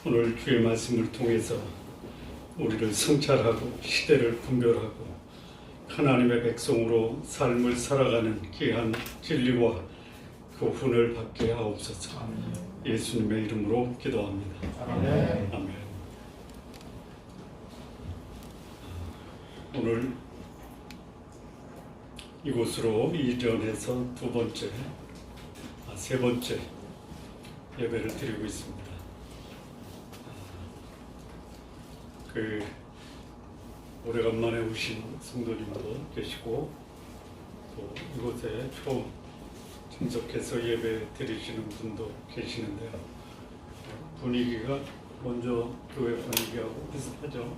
오늘 주의 말씀을 통해서 우리를 성찰하고 시대를 분별하고 하나님의 백성으로 삶을 살아가는 귀한 진리와 교훈을 받게 하옵소서. 예수님의 이름으로 기도합니다. 아멘. 오늘 이곳으로 이전해서 세 번째 예배를 드리고 있습니다. 오래간만에 오신 성도님도 계시고 또 이곳에 처음 참석해서 예배 드리시는 분도 계시는데요. 분위기가 먼저 교회 분위기하고 비슷하죠?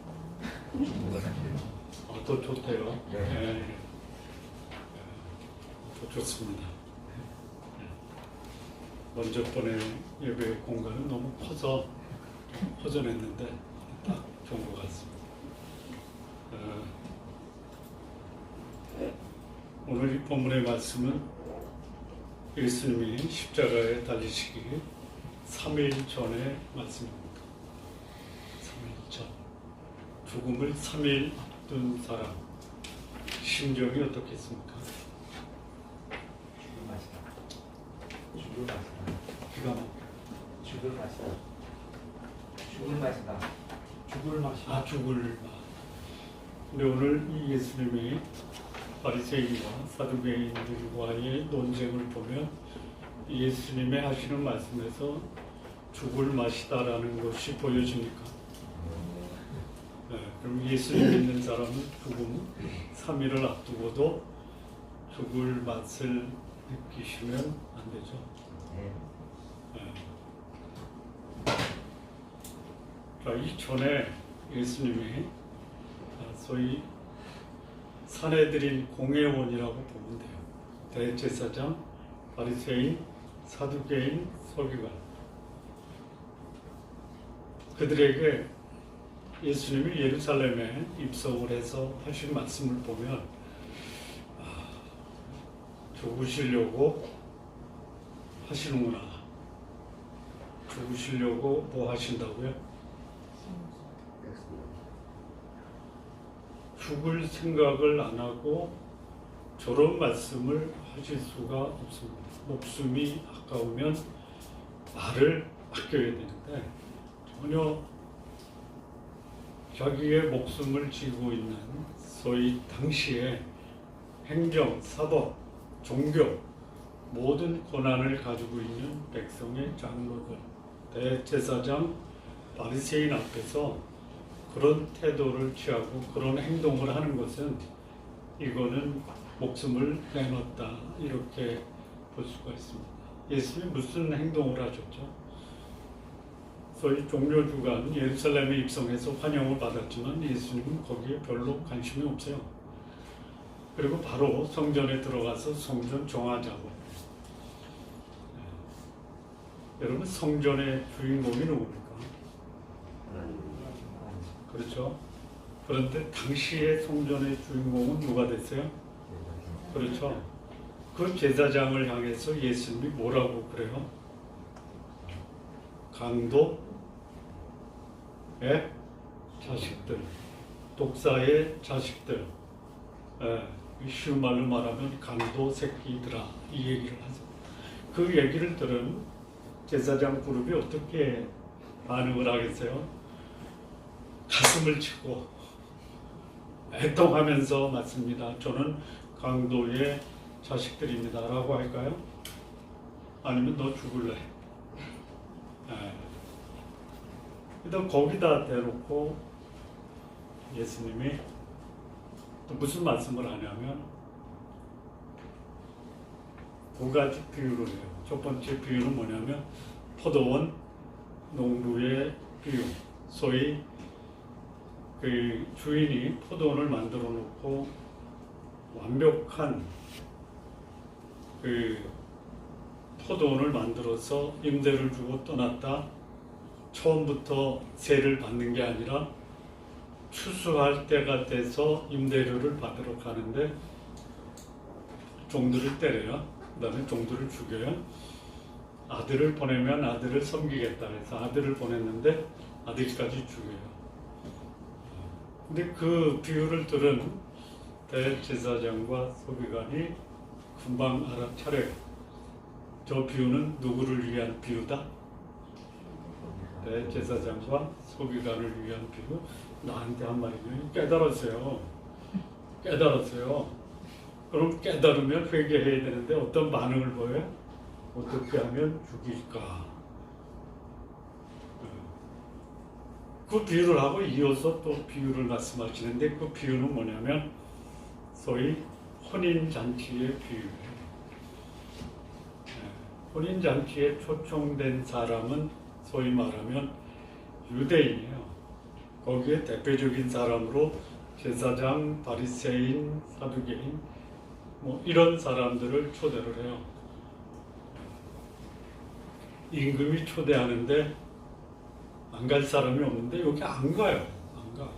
더 좋대요. 네. 더 좋습니다. 먼저 번에 예배 공간은 너무 커서 허전했는데 딱 좋은 것 같습니다. 오늘 이 본문의 말씀은 예수님이 십자가에 달리시기 3일 전의 말씀입니다. 3일 전. 죽음을 3일 앞둔 사람. 심정이 어떻겠습니까? 죽을 맛이다. 기가 막혀. 죽을 맛이다. 죽을 맛이다. 죽을 맛이다. 죽을 맛. 근데 오늘 이 예수님이 바리새인과 사두개인들과의 논쟁을 보면 예수님의 하시는 말씀에서 죽을 맛이다라는 것이 보여집니까? 네, 그럼 예수님 믿는 사람은 죽음 3일을 앞두고도 죽을 맛을 느끼시면 안 되죠. 네. 그러니까 이전에 예수님이 소위 사내들인 공회원이라고 보면 돼요. 대제사장, 바리새인, 사두개인, 서기관. 그들에게 예수님이 예루살렘에 입성을 해서 하신 말씀을 보면 죽으시려고 하시는구나. 죽으시려고 뭐 하신다고요? 죽을 생각을 안 하고 저런 말씀을 하실 수가 없습니다. 목숨이 아까우면 말을 아껴야 되는데 전혀 자기의 목숨을 쥐고 있는 소위 당시의 행정, 사법, 종교 모든 권한을 가지고 있는 백성의 장로들, 대제사장, 바리새인 앞에서 그런 태도를 취하고 그런 행동을 하는 것은 이거는 목숨을 내놓았다 이렇게 볼 수가 있습니다. 예수님이 무슨 행동을 하셨죠? 소위 종려주간 예루살렘에 입성해서 환영을 받았지만 예수님은 거기에 별로 관심이 없어요. 그리고 바로 성전에 들어가서 성전 정화작업. 여러분 성전의 주인공이 누굽니까? 그렇죠. 그런데 당시의 성전의 주인공은 누가 됐어요? 그렇죠. 그 제사장을 향해서 예수님이 뭐라고 그래요? 강도의 자식들, 독사의 자식들, 쉬운 말로 말하면 강도 새끼들아 이 얘기를 하죠. 그 얘기를 들은 제사장 그룹이 어떻게 반응을 하겠어요? 가슴을 치고 애통하면서 맞습니다. 저는 강도의 자식들입니다. 라고 할까요? 아니면 너 죽을래? 일단 거기다 대놓고 예수님이 또 무슨 말씀을 하냐면 두 가지 비유를 해요. 첫 번째 비유는 뭐냐면 포도원 농부의 비유. 소위 그 주인이 포도원을 만들어 놓고 완벽한 그 포도원을 만들어서 임대를 주고 떠났다. 처음부터 세를 받는 게 아니라 추수할 때가 돼서 임대료를 받으러 가는데 종들을 때려요. 그 다음에 종들을 죽여요. 아들을 보내면 아들을 섬기겠다 해서 아들을 보냈는데 아들까지 죽여요. 근데 그 비유를 들은 대제사장과 서기관이 금방 알아차려요. 저 비유는 누구를 위한 비유다? 대제사장과 서기관을 위한 비유. 나한테 한 말이면 깨달았어요. 그럼 깨달으면 회개해야 되는데 어떤 반응을 보여요? 어떻게 하면 죽일까? 그 비유를 하고 이어서 또 비유를 말씀하시는데 그 비유는 뭐냐면 소위 혼인잔치의 비유예요. 혼인잔치에 초청된 사람은 소위 말하면 유대인이에요. 거기에 대표적인 사람으로 제사장, 바리새인, 사두개인 뭐 이런 사람들을 초대를 해요. 임금이 초대하는데 안 갈 사람이 없는데 여기 안 가요. 안 가.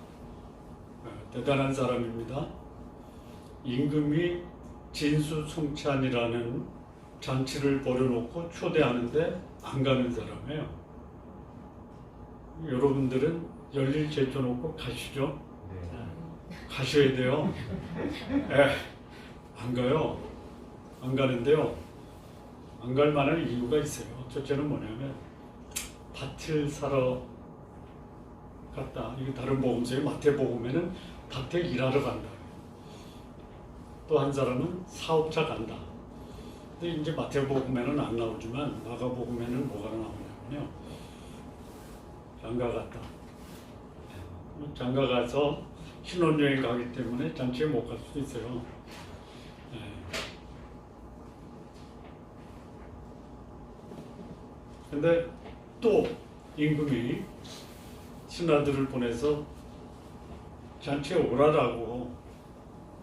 대단한 사람입니다. 임금이 진수송찬이라는 잔치를 벌여놓고 초대하는데 안 가는 사람이에요. 여러분들은 열일 제쳐놓고 가시죠? 가셔야 돼요. 안 가요. 안 가는데요. 안 갈 만한 이유가 있어요. 첫째는 뭐냐면 밭을 사러 갔다. 이게 다른 복음서에 마태복음에는 밭에 일하러 간다. 또 한 사람은 사업차 간다. 근데 이제 마태복음에는 안 나오지만 마가복음에는 뭐가 나오냐면요. 장가 갔다. 장가 가서 신혼여행 가기 때문에 잔치에 못 갈 수도 있어요. 근데 또 임금이 신하들을 보내서 잔치에 오라라고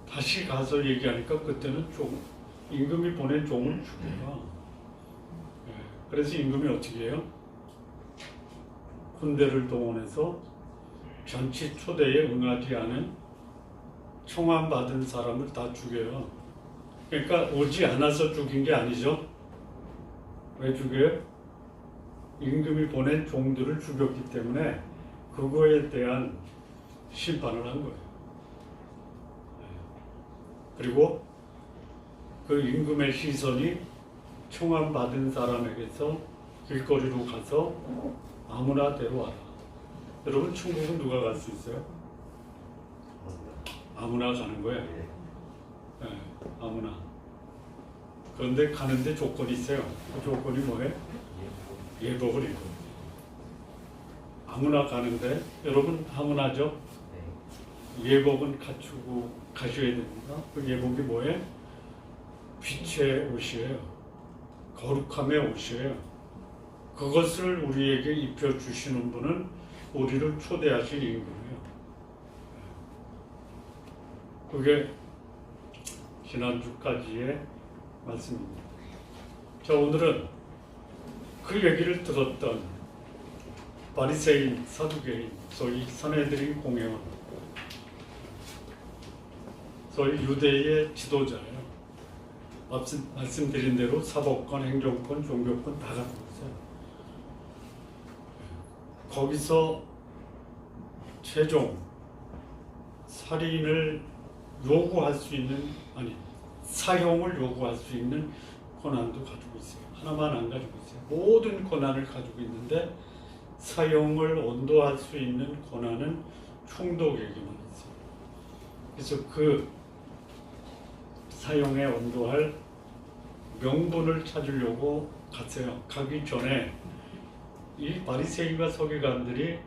다시 가서 얘기하니까 그때는 임금이 보낸 종을 죽여요. 그래서 임금이 어떻게 해요? 군대를 동원해서 잔치 초대에 응하지 않은 청함받은 사람을 다 죽여요. 그러니까 오지 않아서 죽인 게 아니죠. 왜 죽여요? 임금이 보낸 종들을 죽였기 때문에 그거에 대한 심판을 한 거예요. 그리고 그 임금의 시선이 청함받은 사람에게서 길거리로 가서 아무나 데려와라. 여러분 천국은 누가 갈 수 있어요? 아무나 가는 거예요. 아무나. 그런데 가는데 조건이 있어요. 그 조건이 뭐예요? 예복을 입고. 아무나 가는데 여러분 아무나죠? 예복은 갖추고 가셔야 됩니다. 그 예복이 뭐예요? 빛의 옷이에요. 거룩함의 옷이에요. 그것을 우리에게 입혀주시는 분은 우리를 초대하신 임금이에요. 그게 지난주까지의 말씀입니다. 자, 오늘은 그 얘기를 들었던 바리새인, 사두개인, 소위 선해드린 공회원, 소위 유대의 지도자예요. 말씀드린 대로 사법권, 행정권, 종교권 다 갖고 있어요. 거기서 최종 살인을 요구할 수 있는, 아니 사형을 요구할 수 있는 권한도 가지고 있어요. 하나만 안 가지고 있어요. 모든 권한을 가지고 있는데 사형을 언도할 수 있는 권한은 총독에게만 있어요. 그래서 그 사형에 언도할 명분을 찾으려고 갔어요. 가기 전에 이 바리새인과 서기관들이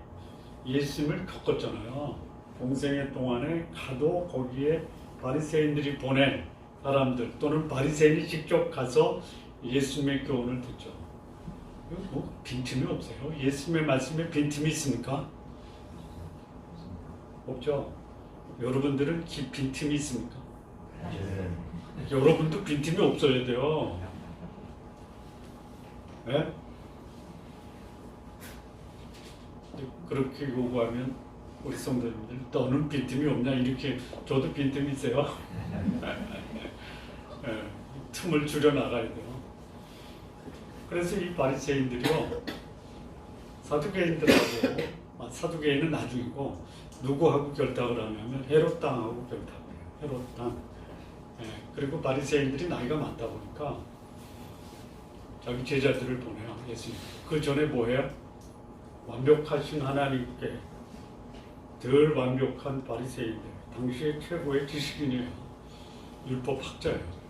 예수님을 겪었잖아요. 공생애 동안에 가도 거기에 바리새인들이 보낸 사람들 또는 바리새인이 직접 가서 예수님의 교훈을 듣죠. 뭐 빈틈이 없어요. 예수님의 말씀에 빈틈이 있습니까? 없죠. 여러분들은 빈틈이 있습니까? 여러분도 빈틈이 없어야 돼요. 네? 그렇게 요구하면 우리 성도님들 너는 빈틈이 없냐 이렇게 저도 빈틈이 있어요. 네, 틈을 줄여 나가야 돼요. 그래서 이 바리새인들이요, 사두개인들하고, 사두개인은 나중이고 누구하고 결탁을 하냐면 헤롯 땅하고 결탁해요. 헤롯 땅. 예, 그리고 바리새인들이 나이가 많다 보니까 자기 제자들을 보내요. 예수님. 그 전에 뭐해요? 완벽하신 하나님께 덜 완벽한 바리새인들, 당시의 최고의 지식인이에요. 율법 학자예요.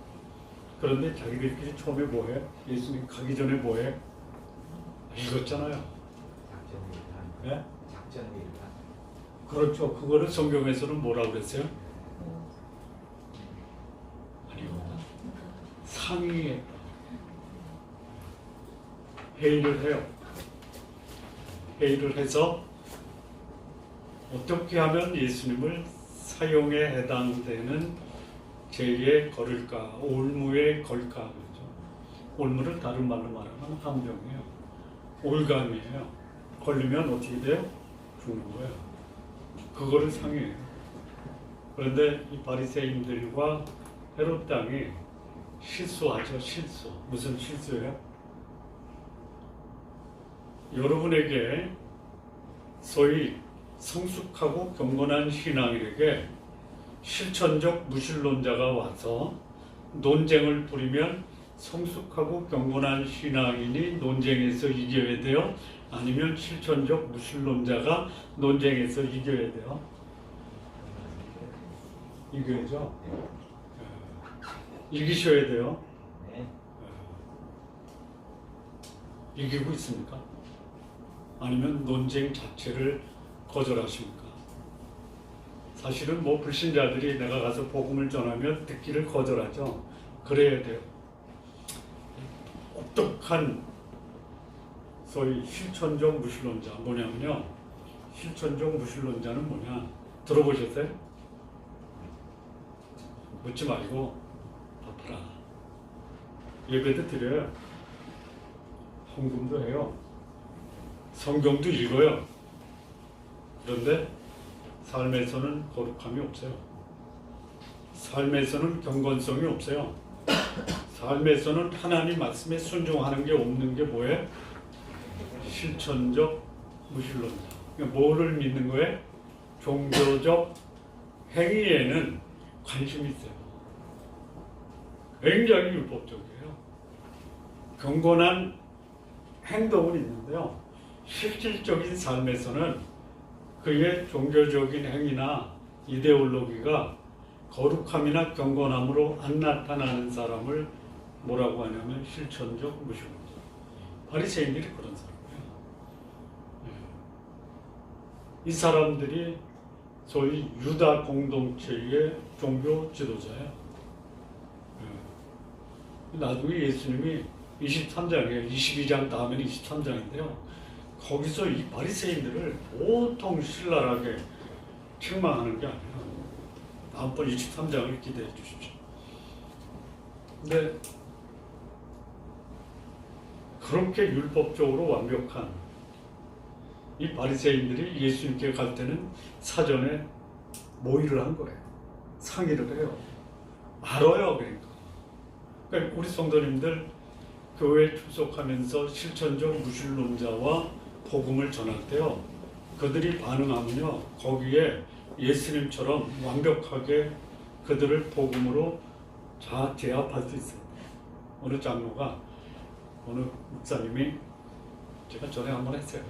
그런데 자기들끼리 처음에 뭐해? 예수님 가기 전에 뭐해? 읽었잖아요. 예? 그렇죠. 그거를 성경에서는 뭐라고 그랬어요? 아니요. 상의했다. 회의를 해요. 회의를 해서 어떻게 하면 예수님을 사형에 해당되는 죄에 걸을까, 올무에 걸까 그러죠. 올무를 다른 말로 말하면 함정이에요. 올감이에요. 걸리면 어떻게 돼요? 죽는 거예요. 그거를 상해요. 그런데 이 바리새인들과 헤롯 땅이 실수하죠. 실수. 무슨 실수예요? 여러분에게 소위 성숙하고 경건한 신앙인에게 실천적 무신론자가 와서 논쟁을 부리면 성숙하고 경건한 신앙인이 논쟁에서 이겨야 돼요? 아니면 실천적 무신론자가 논쟁에서 이겨야 돼요? 이겨야죠. 이기셔야 돼요. 이기고 있습니까? 아니면 논쟁 자체를 거절하십니까? 사실은 뭐 불신자들이 내가 가서 복음을 전하면 듣기를 거절하죠. 그래야 돼요. 똑똑한 소위 실천적 무신론자 뭐냐면요. 실천적 무신론자는 뭐냐? 들어보셨어요? 묻지 말고 답하라. 예배도 드려요. 헌금도 해요. 성경도 읽어요. 그런데 삶에서는 거룩함이 없어요. 삶에서는 경건성이 없어요. 삶에서는 하나님 말씀에 순종하는 게 없는 게 뭐예요? 실천적 무신론자. 그러니까 뭐를 믿는 거예요? 종교적 행위에는 관심이 있어요. 굉장히 율법적이에요. 경건한 행동은 있는데요. 실질적인 삶에서는 그의 종교적인 행위나 이데올로기가 거룩함이나 경건함으로 안 나타나는 사람을 뭐라고 하냐면 실천적 무신론자. 바리새인들이 그런 사람이에요. 이 사람들이 소위 유다 공동체의 종교 지도자예요. 나중에 예수님이 23장이에요. 22장 다음에는 23장인데요. 거기서 이 바리새인들을 보통 신랄하게 책망하는 게 아니에요. 다음번 23장을 기대해 주십시오. 근데 그렇게 율법적으로 완벽한 이 바리새인들이 예수님께 갈 때는 사전에 모의를 한 거예요. 상의를 해요. 알아요. 그러니까 우리 성도님들 교회에 출석하면서 실천적 무신론자와 복음을 전할 때요. 그들이 반응하면요. 거기에 예수님처럼 완벽하게 그들을 복음으로 제압할 수 있어요. 어느 장로가, 어느 목사님이, 제가 전에 한번 했어요.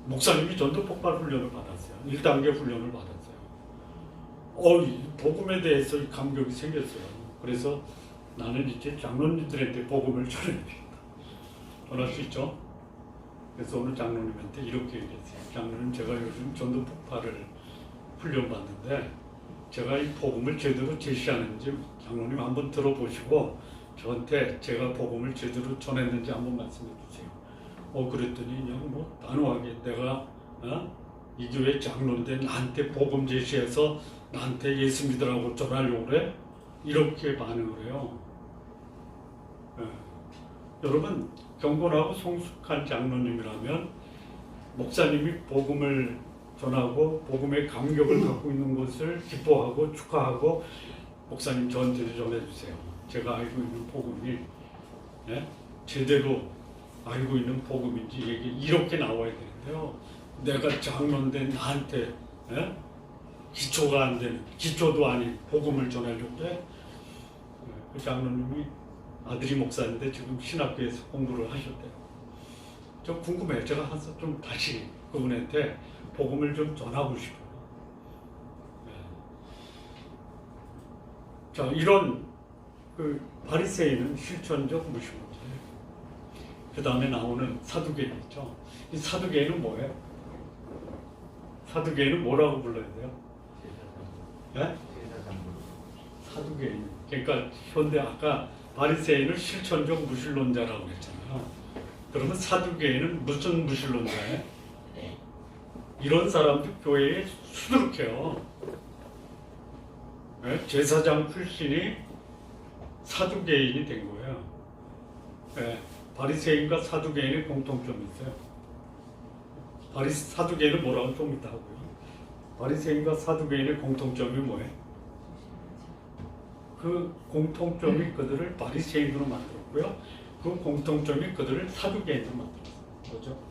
목사님이 전도 폭발 훈련을 받았어요. 1단계 훈련을 받았어요. 복음에 대해서 감격이 생겼어요. 그래서 나는 이제 장로님들한테 복음을 전해야 되겠다. 전할 수 있죠? 그래서 오늘 장로님한테 이렇게 얘기했어요. 장로님, 제가 요즘 전도 폭발을 훈련받는데 제가 이 복음을 제대로 제시하는지 장로님 한번 들어보시고 저한테 제가 복음을 제대로 전했는지 한번 말씀해 주세요. 그랬더니 그냥 뭐 단호하게 내가 이 교회 장로인데 나한테 복음 제시해서 나한테 예수 믿으라고 전하려고 그래? 이렇게 반응을 해요. 여러분, 경건하고 성숙한 장로님이라면 목사님이 복음을 전하고 복음의 감격을 갖고 있는 것을 기뻐하고 축하하고 목사님 저한테도 전해주세요. 제가 알고 있는 복음이 제대로 알고 있는 복음인지 이렇게 나와야 되는데요. 내가 장로인데 나한테 기초가 안 되는, 기초도 아닌 복음을 전하려고 해. 그 장로님이 아들이 목사인데 지금 신학교에서 공부를 하셨대요. 좀 궁금해요. 제가 한번 좀 다시 그분한테 복음을 좀 전하고 싶어요. 자, 이런 그 바리새인은 실천적 무신론자예요. 그 다음에 나오는 사두개인 있죠. 이 사두개인은 뭐예요? 사두개인은 뭐라고 불러야 돼요? 네? 사두개인. 그러니까 현대 아까 바리새인을 실천적 무신론자라고 했잖아요. 그러면 사두개인은 무슨 무신론자예요? 이런 사람들 교회에 수두룩해요. 네? 제사장 출신이 사두개인이 된 거예요. 네. 바리새인과 사두개인의 공통점이 있어요. 사두개인은 뭐라고 좀 이따 하고요. 바리새인과 사두개인의 공통점이 뭐예요? 그 공통점이 그들을 바리새인으로 만들었고요. 그 공통점이 그들을 사두개인으로 만들었어요. 뭐죠?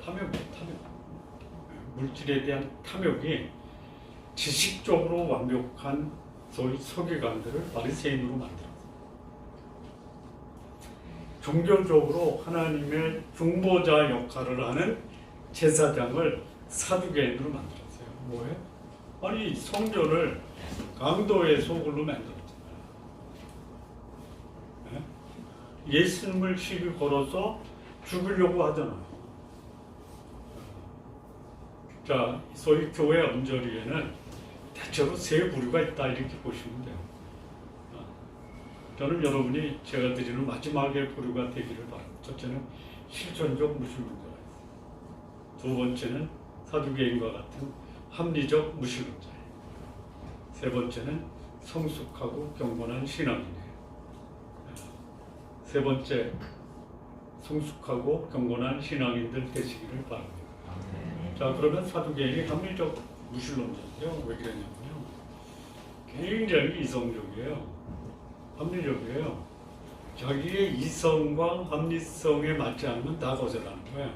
탐욕. 물질에 대한 탐욕이 지식적으로 완벽한 소위 서기관들을 바리새인으로 만들었어요. 종교적으로 하나님의 중보자 역할을 하는 제사장을 사두개인으로 만들었어요. 뭐예요? 아니 성전을 강도의 소굴로 만들었잖아요. 예수님을 시비 걸어서 죽이려고 하잖아요. 자, 소위 교회 언저리에는 대체로 세 부류가 있다 이렇게 보시면 돼요. 저는 여러분이 제가 드리는 마지막의 부류가 되기를 바랍니다. 첫째는 실천적 무신론자가 있어요. 두 번째는 사두개인과 같은 합리적 무신론자예요. 세 번째는 성숙하고 경건한 신앙인이에요. 세 번째, 성숙하고 경건한 신앙인들 되시기를 바랍니다. 자, 그러면 사두개인이 합리적 무신론자인데요. 왜 그러냐면요. 굉장히 이성적이에요. 합리적이에요. 자기의 이성과 합리성에 맞지 않으면 다 거절하는 거예요.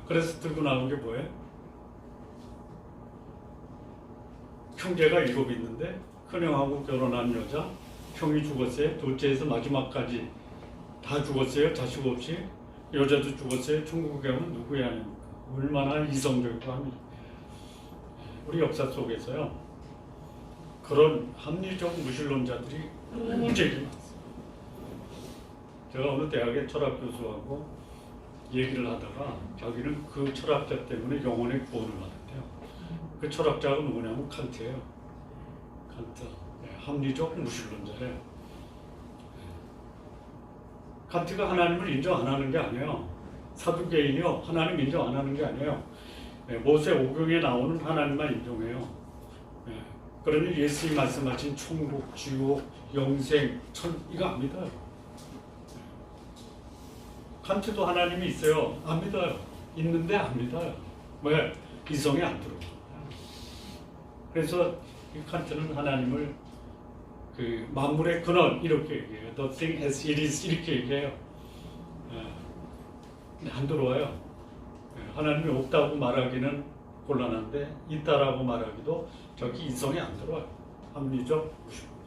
그래서 들고 나온 게 뭐예요? 형제가 7 있는데 큰형하고 결혼한 여자, 형이 죽었어요. 둘째에서 마지막까지 다 죽었어요. 자식 없이. 여자도 죽었어요. 천국에 가면 누구야 하니까. 얼마나 이성적이고 합니다. 우리 역사 속에서요. 그런 합리적 무신론자들이 무지하게 많았어요. 제가 어느 대학의 철학 교수하고 얘기를 하다가 자기는 그 철학자 때문에 영혼의 구원을 받았대요. 그 철학자가 누구냐면 칸트예요. 칸트. 합리적 무신론자래요. 칸트가 하나님을 인정 안 하는 게 아니에요. 사두개인이요. 하나님 인정 안 하는 게 아니에요. 모세 오경에 나오는 하나님만 인정해요. 그러니 예수님이 말씀하신 천국, 지옥, 영생, 천 이거 안 믿어요. 칸트도 하나님이 있어요. 안 믿어요. 있는데 안 믿어요. 왜? 이성이 안 들어요. 그래서 이 칸트는 하나님을 그 만물의 근원 이렇게 얘기해요. The thing as it is 이렇게 얘기해요. 근데 안 들어와요. 하나님이 없다고 말하기는 곤란한데 있다라고 말하기도 저기 이성이 안 들어와요. 합리적 무신론자.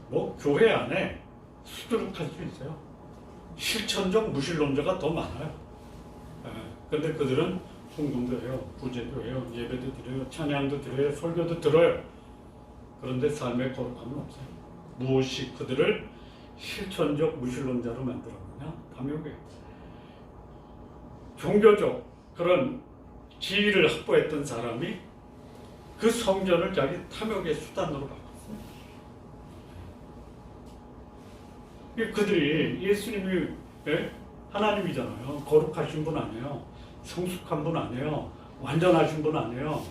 뭐 교회 안에 수두룩할 수 있어요. 실천적 무신론자가 더 많아요. 근데 그들은 헌금도 해요, 구제도 해요, 예배도 드려요, 찬양도 드려요, 설교도 들어요. 그런데 삶의 거룩함은 없어요. 무엇이 그들을 실천적 무신론자로 만들었느냐? 탐욕이에요. 종교적 그런 지위를 확보했던 사람이 그 성전을 자기 탐욕의 수단으로 바꿨어요. 그들이 예수님이 하나님이잖아요. 거룩하신 분 아니에요. 성숙한 분 아니에요. 완전하신 분 아니에요.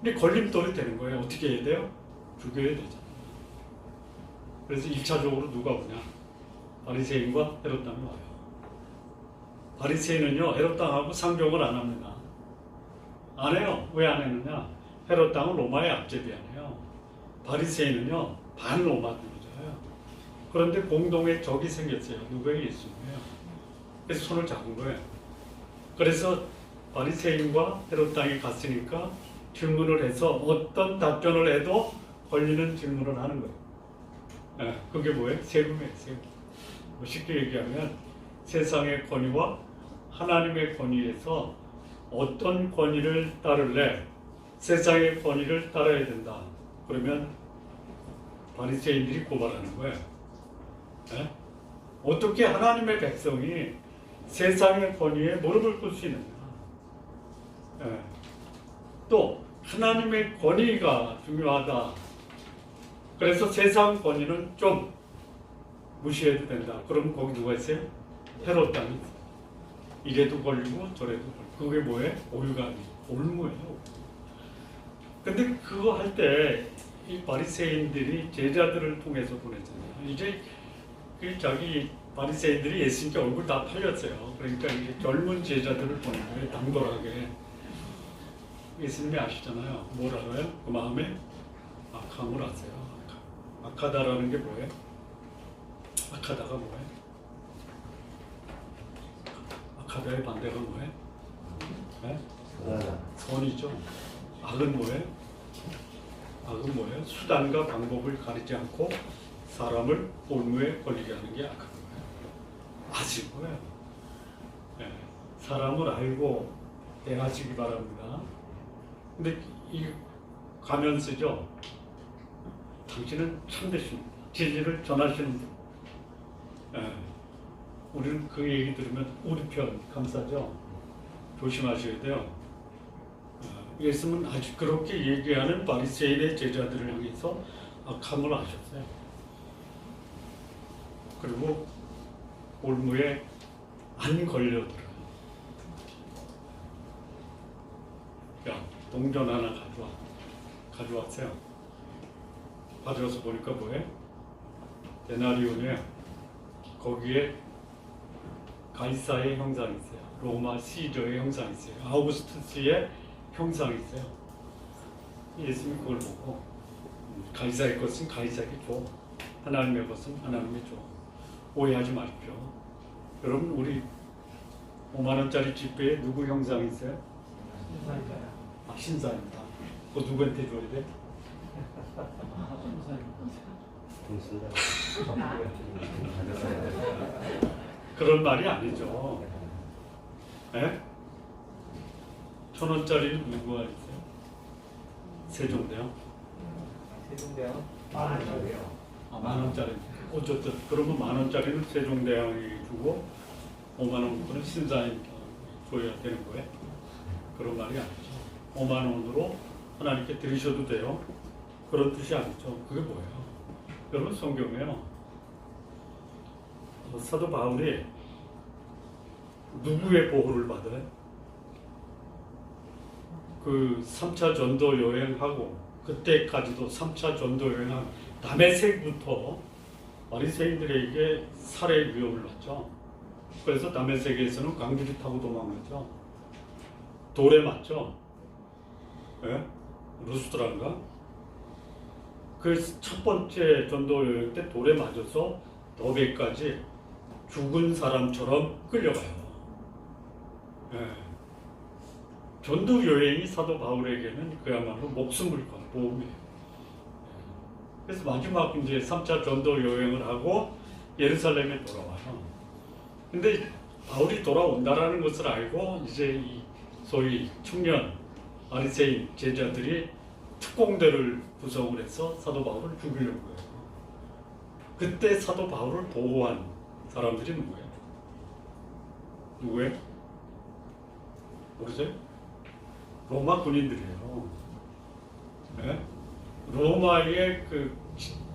근데 걸림돌이 되는 거예요. 어떻게 해야 돼요? 죽여야 되잖아요. 그래서 1차적으로 누가 오냐? 바리새인과 헤롯당이 와요. 바리새인은요, 헤롯당하고 상종을 안 합니다. 안 해요. 왜 안 했느냐? 헤롯당은 로마의 앞제비 아니에요. 바리새인은요 반로마들이잖아요. 그런데 공동의 적이 생겼어요. 누구예요? 예수님이에요. 그래서 손을 잡은 거예요. 그래서 바리새인과 헤롯 땅에 갔으니까 질문을 해서 어떤 답변을 해도 걸리는 질문을 하는 거예요. 그게 뭐예요? 세금이에요. 세금. 뭐 쉽게 얘기하면 세상의 권위와 하나님의 권위에서 어떤 권위를 따를래? 세상의 권위를 따라야 된다. 그러면 바리새인들이 고발하는 거예요. 어떻게 하나님의 백성이 세상의 권위에 무릎을 꿇을 수 있느냐? 또 하나님의 권위가 중요하다. 그래서 세상 권위는 좀 무시해도 된다. 그럼 거기 누가 있어요? 헤롯 땅이 있어요. 이래도 걸리고 저래도 걸리고. 그게 뭐예요? 올가미, 올무예요. 근데 그거 할 때 이 바리새인들이 제자들을 통해서 보냈잖아요. 이제 그 자기 바리새인들이 예수님께 얼굴 다 팔렸어요. 그러니까 이제 젊은 제자들을 보낸 거예요. 당돌하게. 예수님이 아시잖아요. 뭘 알아요? 그 마음에 악함을 아세요. 악하다라는 게 뭐예요? 악하다가 뭐예요? 악하다의 반대가 뭐예요? 네? 선이죠. 악은 뭐예요? 악은 뭐예요? 수단과 방법을 가리지 않고 사람을 올무에 걸리게 하는 게 악한 거예요. 아실 거예요. 네. 사람을 알고 대하시기 바랍니다. 근데 이 가면 쓰죠. 당신은 참되십니다. 진리를 전하시는 분. 우리는 그 얘기 들으면 우리 편 감싸죠. 조심하셔야 돼요. 예수님은 아주 그렇게 얘기하는 바리새인의 제자들을 향해서 악함을 하셨어요. 그리고 올무에 안 걸려들어요. 야, 동전 하나 가져와. 가져왔어요. 가져와서 보니까 뭐예요? 데나리온에 거기에 가이사의 형상이 있어요. 로마 시저의 형상이 있어요. 아우구스투스의 형상이 있어요. 예수님이 그걸 보고 가이사의 것은 가이사에게 줘. 하나님의 것은 하나님께 줘. 오해하지 마십시오. 여러분 우리 5만 원짜리 지폐에 누구 형상이 있어요? 신사입니다. 그거 누구한테 줘야 돼? 그런 말이 아니죠. 예? 1,000원짜리는 누구가 있어요? 세종대왕? 세종대왕? 만원짜리. 어쨌든 그러면 만원짜리는 세종대왕이 주고 5만원권은 신사에 줘야 되는 거예요? 그런 말이 아니죠. 5만원으로 하나님께 드리셔도 돼요. 그런 뜻이 아니죠. 그게 뭐예요? 여러분 성경에요. 사도 바울이 누구의 보호를 받아요? 그 3차 전도 여행하고 그때까지도 3차 전도 여행한 다메섹부터 바리새인들에게 살해 위협을 받죠. 그래서 다메섹에서는 강기를 타고 도망갔죠. 돌에 맞죠. 예? 루스드라인가? 그 첫 번째 전도 여행 때 돌에 맞아서 더베까지 죽은 사람처럼 끌려가요. 예. 전도 여행이 사도 바울에게는 그야말로 목숨을 건 보험이에요. 그래서 마지막 이제 3차 전도 여행을 하고 예루살렘에 돌아와요. 근데 바울이 돌아온다라는 것을 알고 이제 이 소위 청년 바리새인 제자들이 특공대를 구성을 해서 사도 바울을 죽이려고 해요. 그때 사도 바울을 보호한 사람들이 누구예요? 누구예요? 모르세요? 로마 군인들이에요. 네? 로마의 그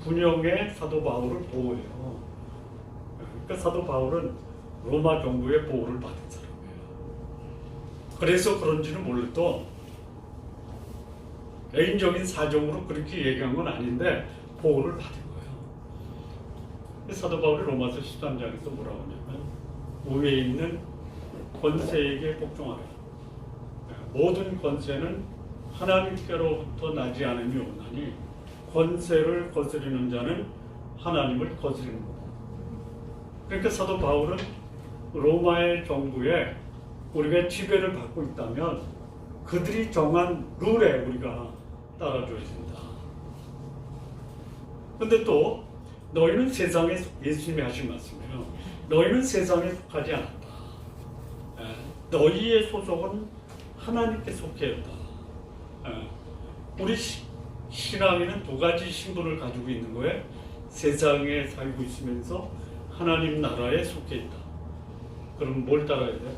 군영의 사도 바울을 보호해요. 그러니까 사도 바울은 로마 정부의 보호를 받은 사람이에요. 그래서 그런지는 몰라도 개인적인 사정으로 그렇게 얘기한 건 아닌데 보호를 받은 거예요. 사도 바울이 로마서 13장에서 뭐라고 하냐면 위에 있는 권세에게 복종하라. 모든 권세는 하나님께로부터 나지 않음이 오나니 권세를 거스리는 자는 하나님을 거스리는 거다. 그러니까 사도 바울은 로마의 정부에 우리가 지배를 받고 있다면 그들이 정한 룰에 우리가 따라줘야 된다. 근데 또 너희는 세상에 예수님이 하신 말씀이에요. 너희는 세상에 속하지 않았다. 너희의 소속은 하나님께 속해 있다. 우리 신앙에는 두 가지 신분을 가지고 있는 거예요. 세상에 살고 있으면서 하나님 나라에 속해 있다. 그럼 뭘 따라야 돼?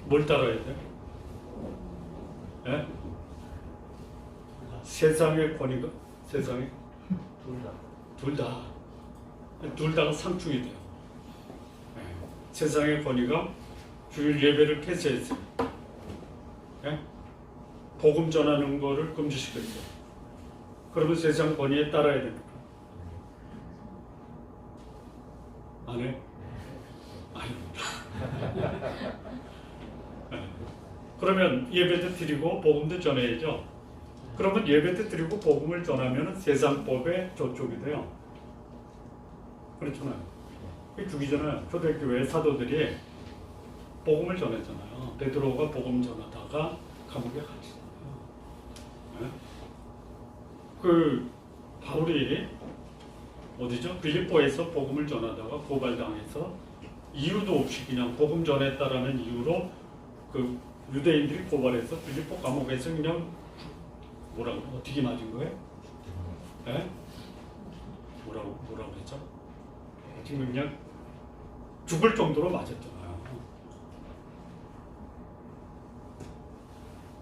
뭘 따라야 돼? 예? 세상의 권위가 세상에 둘 다가 상충이 돼요. 예. 세상의 권위가 주일 예배를 폐쇄했어요. 예? 복음 전하는 거를 금지시켰어요. 그러면 세상 권위에 따라야 됩니까? 안 해? 아닙니다. 예. 그러면 예배도 드리고 복음도 전해야죠. 그러면 예배도 드리고 복음을 전하면 세상법에 저촉이 돼요. 그렇잖아요. 주기 전에 초대교회 사도들이 복음을 전했잖아요. 베드로가 복음 전하다가 감옥에 갇히잖아요. 네? 그 바울이 어디죠? 빌립보에서 복음을 전하다가 고발당해서 이유도 없이 그냥 복음 전했다라는 이유로 그 유대인들이 고발해서 빌립보 감옥에서 그냥 뭐라고 어떻게 맞은 거예요? 네? 뭐라고 했죠? 지금 그냥 죽을 정도로 맞았잖아요.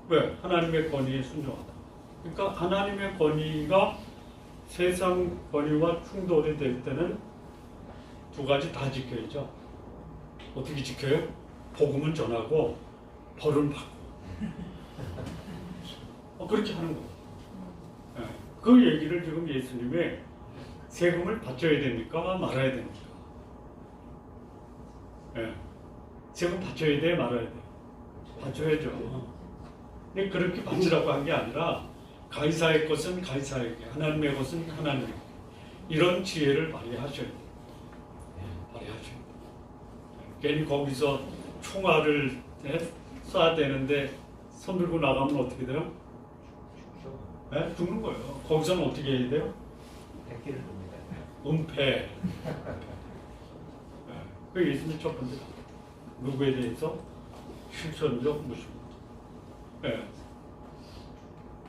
왜? 하나님의 권위에 순종하다. 그러니까 하나님의 권위가 세상 권위와 충돌이 될 때는 두 가지 다 지켜야죠. 어떻게 지켜요? 복음은 전하고 벌은 받고. 그렇게 하는 거예요. 네. 그 얘기를 지금 예수님이 세금을 바쳐야 됩니까? 말아야 됩니까? 네. 세금 바쳐야 돼? 말아야 돼? 바쳐야죠. 근데 그렇게 바치라고 한 게 아니라 가이사의 것은 가이사에게, 하나님의 것은 하나님에게 이런 지혜를 발휘하셔야 돼요. 발휘하셔야 돼요. 괜히 거기서 총알을 쏴야 되는데 손 들고 나가면 어떻게 돼요? 네? 죽는 거예요. 거기서는 어떻게 해야 돼요? 백기를 줍니다. 은폐. 그 예수님 첫 번째 누구에 대해서 실천적 무십니다. 네.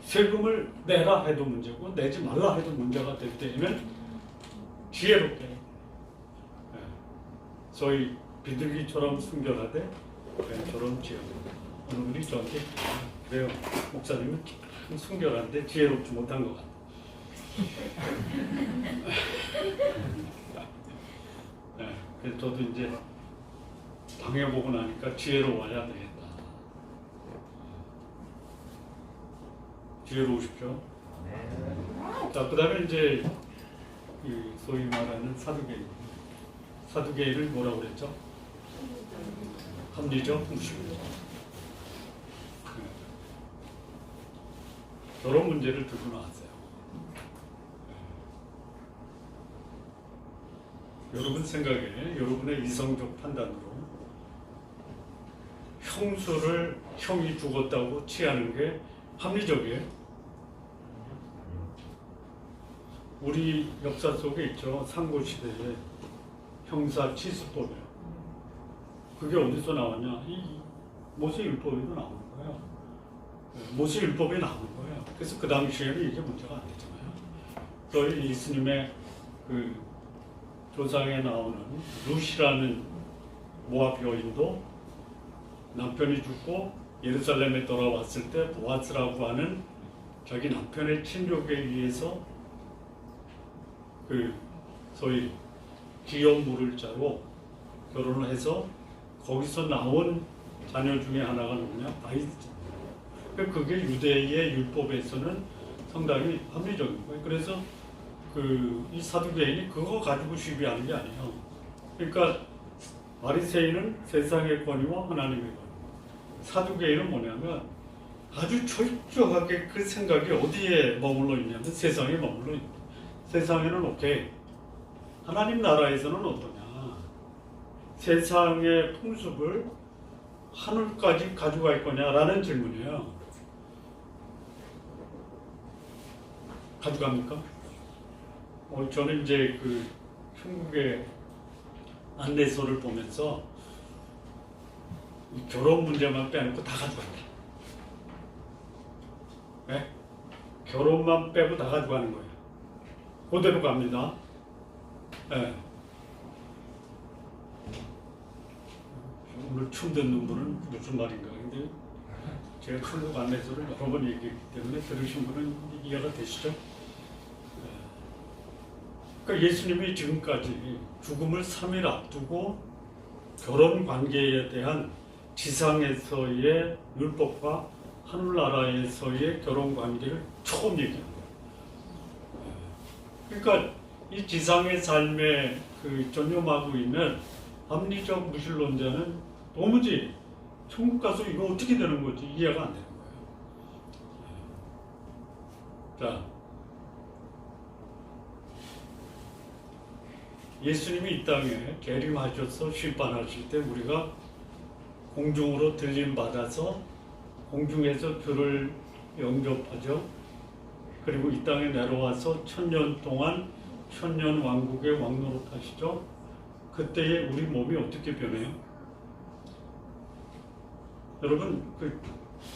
세금을 내라 해도 문제고 내지 말라 해도 문제가 될 때에는 지혜롭게 네. 소위 비둘기처럼 순결하되 저런 지혜롭게 어느 분이 저한테 그래요. 목사님은 순결한데 지혜롭지 못한 것 같아요. 네, 그래서 저도 이제 당해보고 나니까 지혜로워야 되겠다. 지혜로우십시오. 자, 그 다음에 이제 이 소위 말하는 사두개인. 사두개인을 뭐라고 그랬죠? 합리적 무식입니다. 이런 문제를 들고 나왔어요. 여러분 생각에 여러분의 이성적 판단으로 형수를 형이 죽었다고 취하는 게 합리적이에요? 우리 역사 속에 있죠. 상고시대에 형사 치수법이요. 그게 어디서 나왔냐? 이 모세율법에도 나오는 거예요. 모세율법에 나오는 거예요. 그래서 그 당시에는 이게 문제가 안 됐잖아요. 저희 예수님의 그 조상에 나오는 룻이라는 모압 여인도 남편이 죽고 예루살렘에 돌아왔을 때 보아스라고 하는 자기 남편의 친족에 의해서 그 소위 기업 물을 자로 결혼을 해서 거기서 나온 자녀 중에 하나가 누구냐? 다윗. 그게 유대의 율법에서는 상당히 합리적인 거예요. 그래서 이 사두개인이 그거 가지고 시비하는 게 아니에요. 그러니까 바리새인은 세상의 권위와 하나님의 권위. 사두개인은 뭐냐면 아주 철저하게 그 생각이 어디에 머물러 있냐면 세상에 머물러 있다. 세상에는 오케이. 하나님 나라에서는 어떠냐? 세상의 풍습을 하늘까지 가져갈 거냐라는 질문이에요. 가져갑니까? 저는 이제 그 천국의 안내서를 보면서 이 결혼 문제만 빼놓고 다 가져간다. 네? 결혼만 빼고 다 가져가는 거예요. 그대로 갑니다. 네. 오늘 처음 듣는 분은 무슨 말인가. 근데 제가 천국 안내서를 여러 번 얘기했기 때문에 들으신 분은 이해가 되시죠? 그러니까 예수님이 지금까지 죽음을 3일 앞두고 결혼 관계에 대한 지상에서의 율법과 하늘나라에서의 결혼 관계를 처음 얘기한 거예요. 그러니까 이 지상의 삶에 그 전념하고 있는 합리적 무신론자는 도무지 천국 가서 이거 어떻게 되는 거지 이해가 안 되는 거예요. 자, 예수님이 이 땅에 재림하셔서 심판하실 때 우리가 공중으로 들림 받아서 공중에서 주를 영접하죠. 그리고 이 땅에 내려와서 1000년 동안 천년 왕국의 왕노릇 하시죠. 그때의 우리 몸이 어떻게 변해요? 여러분,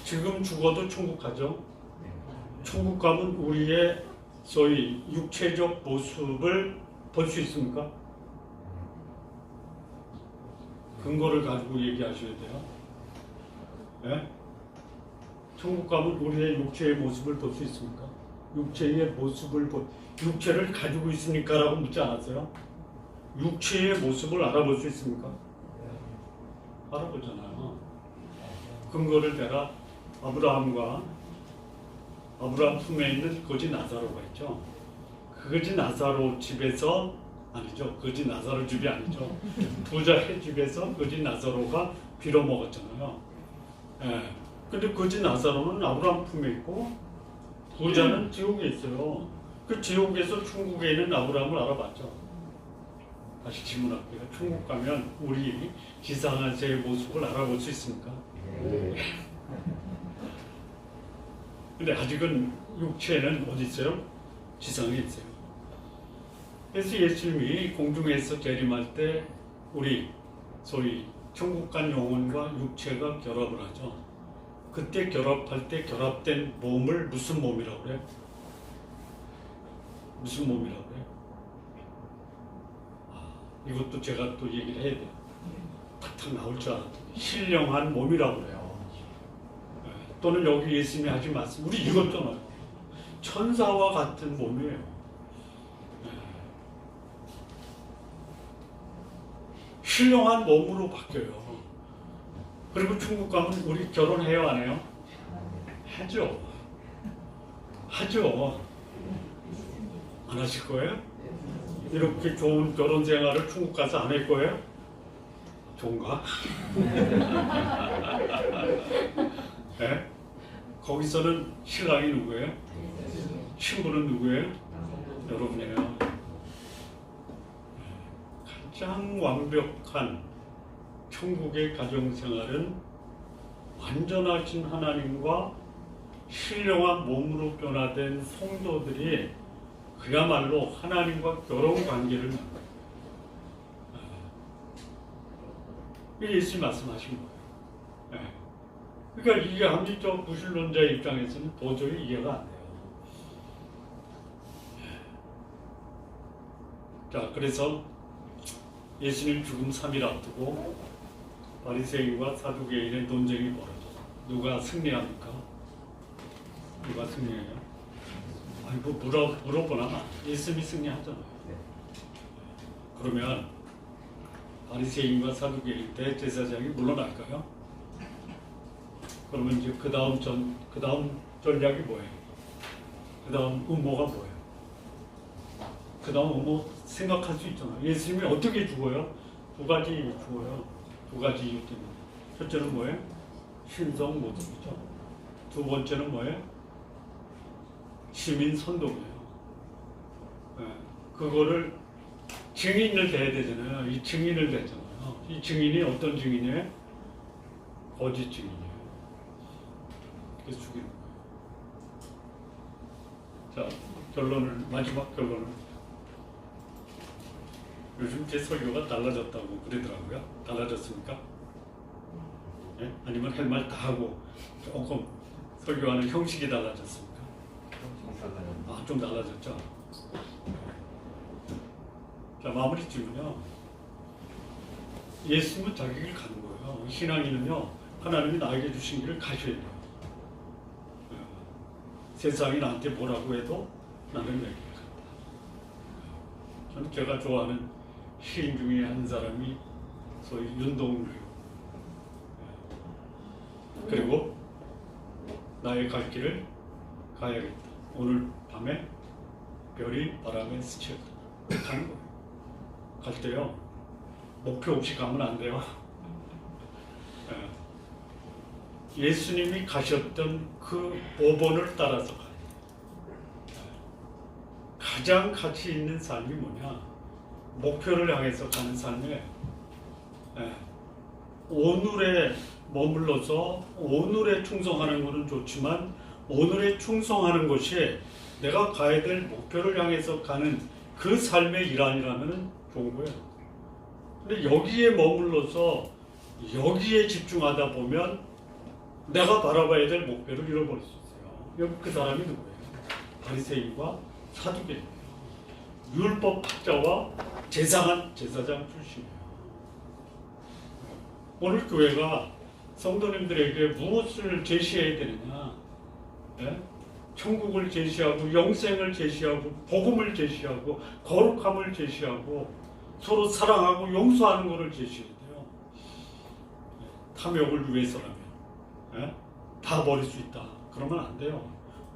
지금 죽어도 천국 가죠. 천국 가면 우리의 소위 육체적 모습을 볼 수 있습니까? 근거를 가지고 얘기하셔야 돼요. 네? 천국 가면 우리의 육체의 모습을 볼 수 있습니까? 육체의 모습을 육체를 가지고 있습니까? 라고 묻지 않았어요? 육체의 모습을 알아볼 수 있습니까? 알아보잖아요. 근거를 대라 아브라함 품에 있는 거지 나사로가 있죠. 거지 나사로 집에서 아니죠. 거지 나사로 집이 아니죠. 부자의 집에서 거지 나사로가 빌어먹었잖아요. 예. 근데 거지 나사로는 아브라함 품에 있고 부자는 지옥에 있어요. 그 지옥에서 천국에 있는 아브라함을 알아봤죠. 다시 질문할게요. 천국 가면 우리 지상에서의 모습을 알아볼 수 있습니까? 근데 아직은 육체는 어디 있어요? 지상에 있어요. 그래서 예수님이 공중에서 재림할 때 우리 소위 천국 간 영혼과 육체가 결합을 하죠. 그때 결합할 때 결합된 몸을 무슨 몸이라고 그래요? 무슨 몸이라고 그래요? 이것도 제가 또 얘기를 해야 돼요. 탁탁 나올 줄 알았더니 신령한 몸이라고 그래요. 또는 여기 예수님이 하지 말씀 우리 읽었잖아요. 천사와 같은 몸이에요. 신령한 몸으로 바뀌어요. 그리고 천국 가면 우리 결혼해요, 안 해요? 하죠. 하죠. 안 하실 거예요? 이렇게 좋은 결혼 생활을 천국 가서 안 할 거예요? 좋은가? 네? 거기서는 신랑이 누구예요? 신부는 누구예요? 여러분이에요. 가장 완벽한 천국의 가정생활은 완전하신 하나님과 신령한 몸으로 변화된 성도들이 그야말로 하나님과 결혼 관계를 맺어요. 이게 예수님 말씀하신 거예요. 그러니까 이게 합리적 무신론자의 입장에서는 도저히 이해가 안 돼요. 자, 그래서 예수님 죽음 3일 앞두고 바리새인과 사두개인의 논쟁이 벌어져요. 누가 승리합니까? 누가 승리해요? 아니 뭐 물어보나? 예수님이 승리하잖아요. 그러면 바리새인과 사두개인 대제사장이 물러날까요? 그러면 이제 그 다음 전략이 뭐예요? 그 다음 음모가 뭐예요? 그 다음 음모 생각할 수 있잖아요. 예수님이 어떻게 죽어요? 두 가지 죽어요. 두 가지 이유 때문에. 첫째는 뭐예요? 신성 모독이죠. 두 번째는 뭐예요? 시민 선동이에요. 예, 그거를 증인을 대야 되잖아요. 이 증인을 대잖아요. 이 증인이 어떤 증인이에요? 거짓 증인이에요. 그래서 죽이는 거예요. 자, 마지막 결론을. 요즘 제 설교가 달라졌다고 그러더라고요. 달라졌습니까? 예? 아니면 할 말 다 하고 조금 설교하는 형식이 달라졌습니까? 아, 좀 달라졌죠? 자, 마무리 지으면요. 예수님은 자기 길 가는 거예요. 신앙인은요, 하나님이 나에게 주신 길을 가셔야 돼요. 세상이 나한테 뭐라고 해도 나는 내 길을 간다. 저는 제가 좋아하는 시인 중에 한 사람이 소위 윤동주요. 그리고 나의 갈 길을 가야겠다. 오늘 밤에 별이 바람에 스치었다. 가는 거예요. 갈 때요, 목표 없이 가면 안 돼요. 예수님이 가셨던 그 5번을 따라서 가요. 가장 가치 있는 삶이 뭐냐? 목표를 향해서 가는 삶에 오늘에 머물러서 오늘에 충성하는 것은 좋지만 오늘에 충성하는 것이 내가 가야 될 목표를 향해서 가는 그 삶의 일환이라면 좋은 거예요. 근데 여기에 머물러서 여기에 집중하다 보면 내가 바라봐야 될 목표를 잃어버릴 수 있어요. 여기 그 사람이 누구예요? 바리새인과 사두개인이에요. 율법학자와 제사장 출신이에요. 오늘 교회가 성도님들에게 무엇을 제시해야 되느냐? 예? 천국을 제시하고 영생을 제시하고 복음을 제시하고 거룩함을 제시하고 서로 사랑하고 용서하는 것을 제시해야 돼요. 탐욕을 위해서라면 다 버릴 수 있다. 그러면 안 돼요.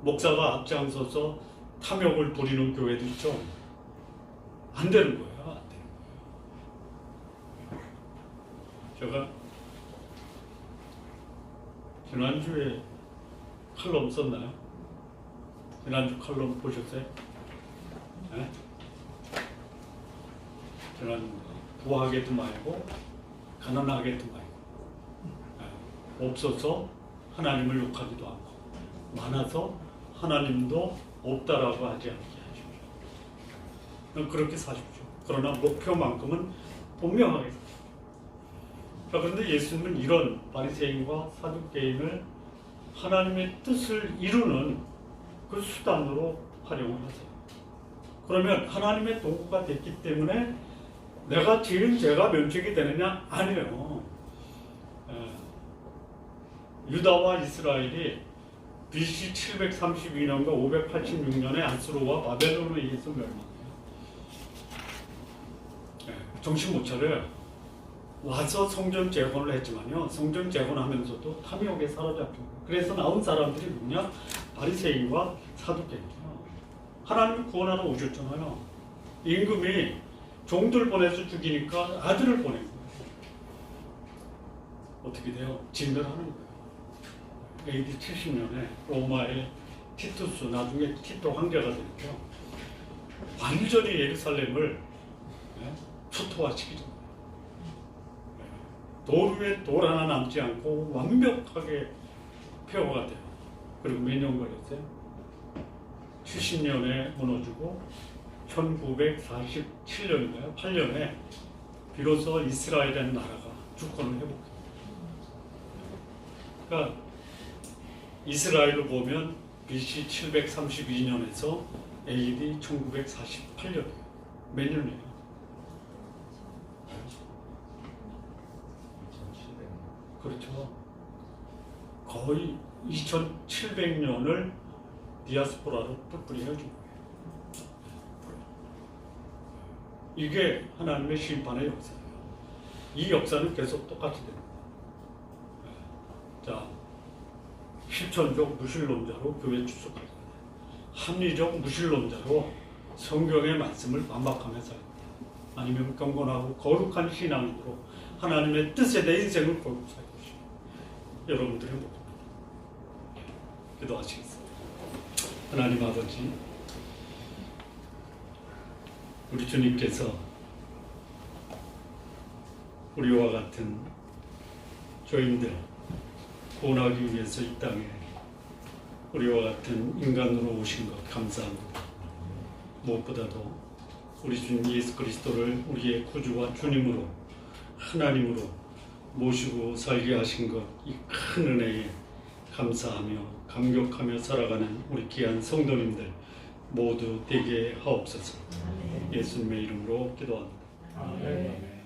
목사가 앞장서서 탐욕을 부리는 교회도 있죠. 안 되는 거예요. 안 되는 거예요. 제가 지난주에 칼럼 썼나요? 지난주 칼럼 보셨어요? 네? 저는 부하게도 말고 가난하게도 말고 없어서 하나님을 욕하지도 않고 많아서 하나님도 없다라고 하지 않게 하십시오. 그렇게 사십시오. 그러나 목표만큼은 분명하게 사십시오. 그런데 예수님은 이런 바리새인과 사두개인을 하나님의 뜻을 이루는 그 수단으로 활용을 하세요. 그러면 하나님의 도구가 됐기 때문에 내가 지은 죄가 면책이 되느냐? 아니에요. 유다와 이스라엘이 BC 732년과 586년에 아수르와 바벨론에 의해서 멸망해요. 정신 못 차려요. 와서 성전 재건을 했지만요, 성전 재건하면서도 탐욕에 사로잡히고, 그래서 나온 사람들이 누구냐? 바리새인과 사두개인이에요. 하나님이 구원하러 오셨잖아요. 임금이 종들 보내서 죽이니까 아들을 보낸 거예요. 어떻게 돼요? 진멸하는 거예요. AD 70년에 로마의 티투스, 나중에 티토 황제가 되는데요, 완전히 예루살렘을 초토화시키죠. 돌 위에 돌 하나 남지 않고 완벽하게 폐허가 돼요. 그리고 몇 년 걸렸어요? 70년에 무너지고 1947년인가요? 8년에 비로소 이스라엘이라는 나라가 주권을 회복해요. 그러니까 이스라엘을 보면 BC 732년에서 AD 1948년이에요. 몇 년이에요? 그렇죠. 거의 2700년을 디아스포라로 뿔뿔이 헤어진 거예요. 이게 하나님의 심판의 역사예요. 이 역사는 계속 똑같이 됩니다. 자, 실천적 무신론자로 교회 출석할 거예요. 합리적 무신론자로 성경의 말씀을 반박하며 살고, 아니면 경건하고 거룩한 신앙으로 하나님의 뜻에 내 인생을 걸고 살 것입니다. 여러분들의 목표입니다. 기도하시겠습니다. 하나님 아버지, 우리 주님께서 우리와 같은 죄인들 구원하기 위해서 이 땅에 우리와 같은 인간으로 오신 것 감사합니다. 무엇보다도 우리 주님 예수 그리스도를 우리의 구주와 주님으로 하나님으로 모시고 살게 하신 것 이 큰 은혜에 감사하며 감격하며 살아가는 우리 귀한 성도님들 모두 되게 하옵소서. 예수님의 이름으로 기도합니다. 아멘.